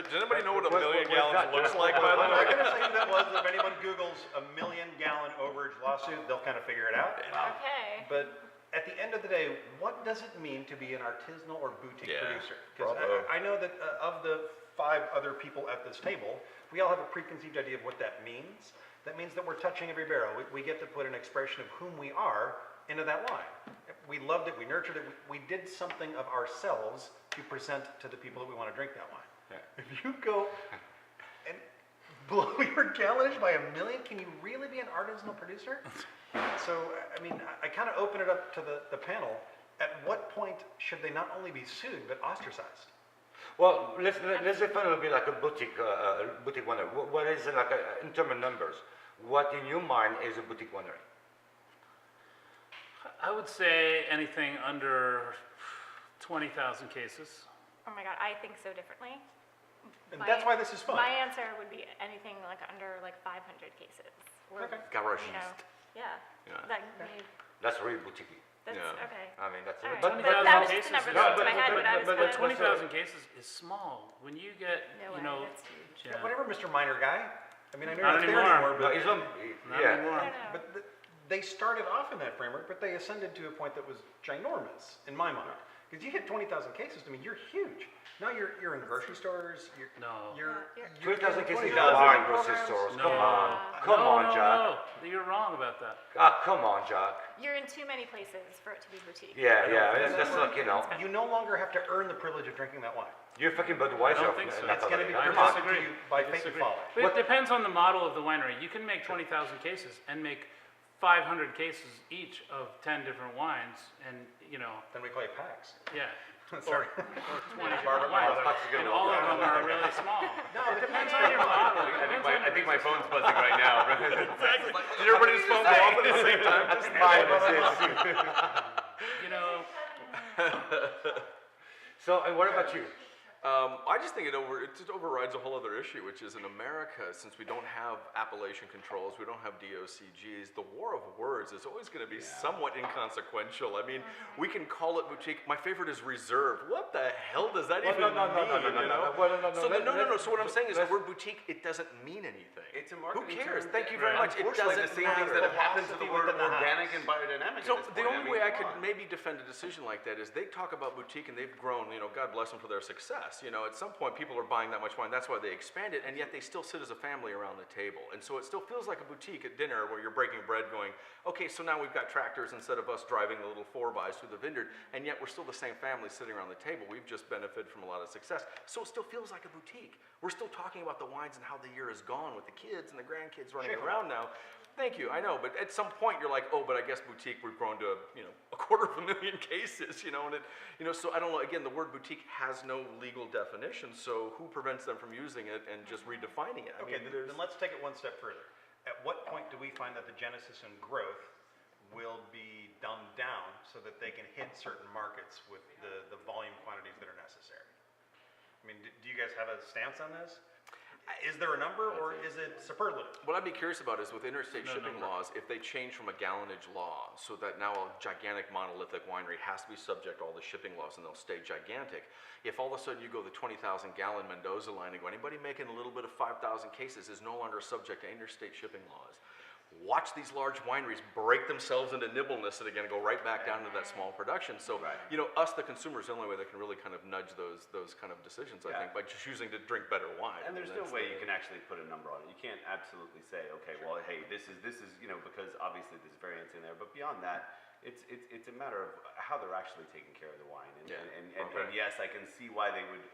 Does anybody know what a million what's gallons that? looks like, by the I'm not way? going to say who that was. If anyone Googles 1 million gallon overage lawsuit, they'll kind of figure it out. Okay. But at the end of the day, what does it mean to be an artisanal or boutique Yeah, producer? Because bravo. I know that of the 5 other people at this table, we all have a preconceived idea of what that means. That means that we're touching every barrel. We get to put an expression of whom we are into that wine. We loved it, we nurtured it, we did something of ourselves to present to the people that we want to drink that wine. Yeah. If you go and blow your gallonage by 1 million, can you really be an artisanal producer? So, I mean, I kind of open it up to the panel. At what point should they not only be sued, but ostracized? Well, let's define a little bit like a boutique winery. What is it like in terms of numbers? What in your mind is a boutique winery? I would say anything under 20,000 cases. Oh my God, I think so differently. And that's why this is fun. My answer would be anything like under 500 cases. Okay. Garagiste. Yeah. Yeah. That's really boutique. That's Yeah. okay. I mean, that's All right. but- But 20,000 that was cases just the number is- that came to my head, but I was but gonna- 20,000 cases is small. When you get, No way, you know, that's huge. yeah. Whatever, Mr. Minor Guy. I mean, I know Not you're not there anymore. anymore, No, but, it's not, Not yeah. anymore. I don't know. but they started off in that framework, but they ascended to a point that was ginormous in my mind. Because you hit 20,000 cases, I mean, you're huge. Now you're in grocery stores. No. You're 20,000 cases 20,000 are in grocery programs. stores. No. Come on. Come no, on, no, Jack. No, you're wrong about that. Ah, come on, Jack. You're in too many places for it to be boutique. Yeah, that's like, You no longer have to earn the privilege of drinking that wine. you're fucking I Budweiser. don't think so. Napa It's going to be Valley. I presented to disagree. you by I fate and disagree. folly. But it depends on the model of the winery. You can make 20,000 cases and make 500 cases each of 10 different wines, and Then we call you PAX. yeah. Sorry. Or 20 Barbara, different wines, That's a good and one. all of them are really small. No, It depends on your model. It I depends on think your my business phone's buzzing right now. Exactly. Did everybody's phone go off at the same time? That's mine. You know, So, and what about you? I just think it overrides a whole other issue, which is in America, since we don't have appellation controls, we don't have DOCGs, the war of words is always going to be somewhat inconsequential. I mean, we can call it boutique. My favorite is reserve. What the hell does that even mean? So what I'm saying is the word boutique, it doesn't mean anything. It's a Who marketing cares? term. Thank you very much. It Unfortunately, doesn't the same things that matter. have happened to the word Within the house. organic and biodynamic. So at this the point. only mean, way I come could on. maybe defend a decision like that is they talk about boutique and they've grown, God bless them for their success. At some point people are buying that much wine, that's why they expand it, and yet they still sit as a family around the table. And so it still feels like a boutique at dinner where you're breaking bread going, okay, so now we've got tractors instead of us driving the little 4x through the vineyard, and yet we're still the same family sitting around the table. We've just benefited from a lot of success. So it still feels like a boutique. We're still talking about the wines and how the year has gone with the kids and the grandkids running around now. Thank you, I know, but at some point you're like, oh, but I guess boutique, we've grown to, 250,000 cases, and so I don't know, again, the word boutique has no legal definition, so who prevents them from using it and just redefining it? Okay, then let's take it one step further. At what point do we find that the genesis and growth will be dumbed down so that they can hit certain markets with the volume quantities that are necessary? I mean, do you guys have a stance on this? Is there a number or is it superlative? What I'd be curious about is with interstate No shipping number. laws, if they change from a gallonage law so that now a gigantic monolithic winery has to be subject to all the shipping laws and they'll stay gigantic. If all of a sudden you go the 20,000 gallon Mendoza line and go, anybody making a little bit of 5,000 cases is no longer subject to interstate shipping laws. Watch these large wineries break themselves into nibbleness and again go right back down to that small production. So, you know, us, the consumers, the only way that can really kind of nudge those kind of decisions, I think, by choosing to drink better wine. And there's no way you can actually put a number on it. You can't absolutely say, okay, well, hey, this is you know, because obviously there's variance in there. But beyond that, it's a matter of how they're actually taking care of the wine. And yes, I can see why they would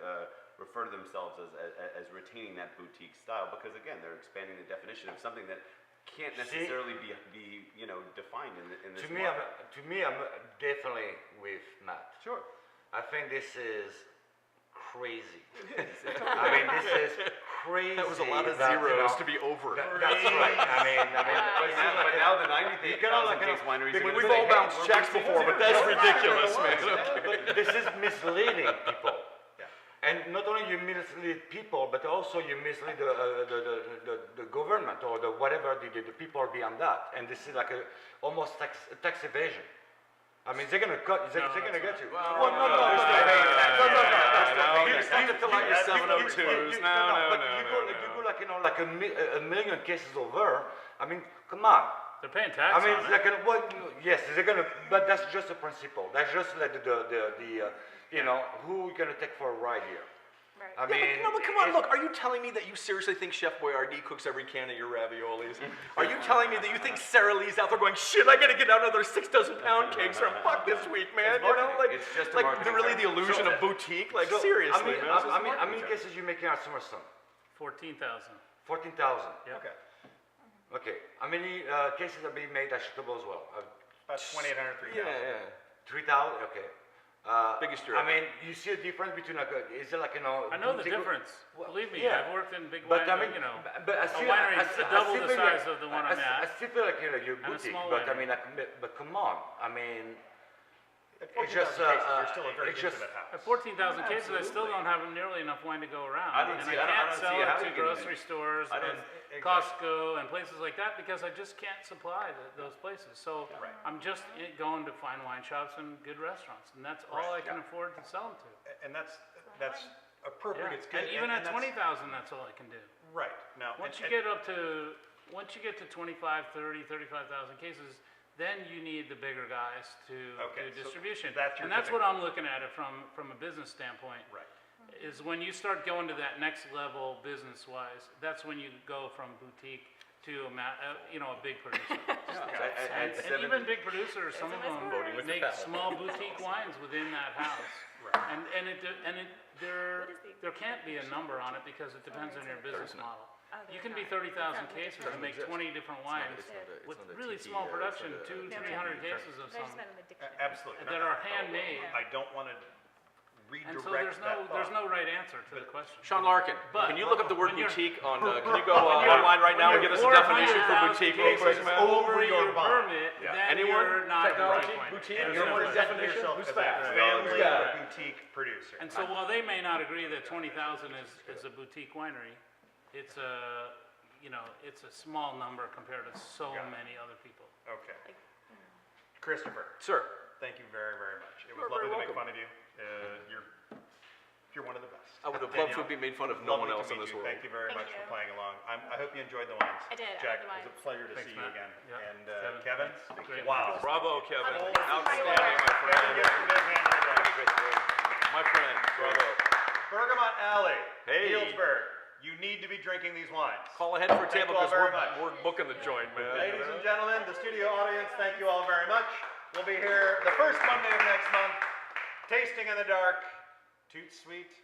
refer to themselves as retaining that boutique style because again, they're expanding the definition of something that can't necessarily be you know defined in this. To me, I'm definitely with Matt. Sure. I think this is crazy. I mean, this is crazy. That was a lot of that, zeros to be over. That's right. I mean, But now the 90,000 case wineries. are gonna We've say, all hey, bounced we're checks boutique before, too. but that's ridiculous, man. But this is misleading people. And not only you mislead people, but also you mislead the government or the whatever the people beyond that. And this is like almost tax evasion. I mean, they're gonna cut. They're gonna get you. No. You have to fill out your 702s. But you go like like a million cases over. I mean, come on. They're paying tax I mean, on they're it. gonna, what, yes, they're gonna, but that's just a principle. That's just like you know, who you gonna take for a ride here? Right. I mean, But come on, look, are you telling me that you seriously think Chef Boyardee cooks every can of your raviolis? Are you telling me that you think Sarah Lee's out there going, shit, I gotta get out another 6 dozen pound cakes or I'm fucked this week, man? It's You know, marketing. like, It's just a like marketing really the term. illusion of boutique? Like, So, seriously, man. how many cases you making at Summerson? 14,000. 14,000. Yep. Okay. Okay. How many cases are being made at Chateauneuf as well? About 2,800, 3,000. Yeah. 3,000. Okay. Biggest I mean, you see a difference between like, is it like you know? I know the boutique- difference. Well, Believe me, yeah. I've worked in big But wine, I mean, you know. but I a still, winery I, is I double still the feel size like, of the one I, I'm at. I still feel like you're And a boutique, small but I winery. mean, like, but come on, I mean, At it's 14,000 just, cases, you're still a very it's just, intimate house. At 14,000 cases, I still don't have nearly enough wine to go around. I don't and see- I I can't don't sell see how it to you can- grocery stores I don't- and exactly. Costco and places like that because I just can't supply those places. So Right. I'm just going to fine wine shops and good restaurants, and that's all I can afford to sell them to. And that's appropriate. Yeah. It's good. And even at that's- 20,000, that's all I can do. Right. Now, Once you and- get to 25, 30, 35,000 cases, then you need the bigger guys to Okay, do so distribution. that's your And that's tipping what I'm looking at it from a business standpoint. Right. Is when you start going to that next level business-wise, that's when you go from boutique to a big producer. And even big producers, some of Voting with them the make bell. small boutique wines within that house. Right. And there can't be a number on it because it depends on your business model. You can be 30,000 cases and make 20 different wines with really small production, 200-300 cases of But I some just meant in the dictionary. Absolutely. that are handmade. I don't want to And so redirect there's no right answer to the question. Sean Larkin, But can you look up the word when you're- boutique on, can you go online right now and get us a definition for boutique real quick, man? Over your your bond. permit, then Anyone? you're not the right Technology? wine. Boutique? And You're so- more represent definition? yourself Who's as back? a Who's family back? boutique producer. And so while they may not agree that 20,000 is a boutique winery, it's a small number compared to so Got it. many other people. Okay. Christopher, Sir, thank you very, very much. It was You're lovely very to make welcome. fun of you. You're one of the best. I would have loved to Danielle, be made fun of no one lovely to else in meet this you. world. Thank you very Thank much for you. playing along. I hope you enjoyed the wines. I did, I Jack, liked the it was a wines. pleasure to Thanks, see you Matt. again. Yeah. And Kevin. Kevin? Great. Wow. Bravo, Kevin. Oh, Outstanding, my Kevin friend. gets the big hand in there. My friend, bravo. Bergamot Alley, Hey. Healdsburg. You need to be drinking these wines. Call ahead for a Thank table you all because very much. we're booking the joint, man. Ladies and gentlemen, the studio audience, thank you all very much. We'll be here the first Monday of next month, tasting in the dark, ToutSuite.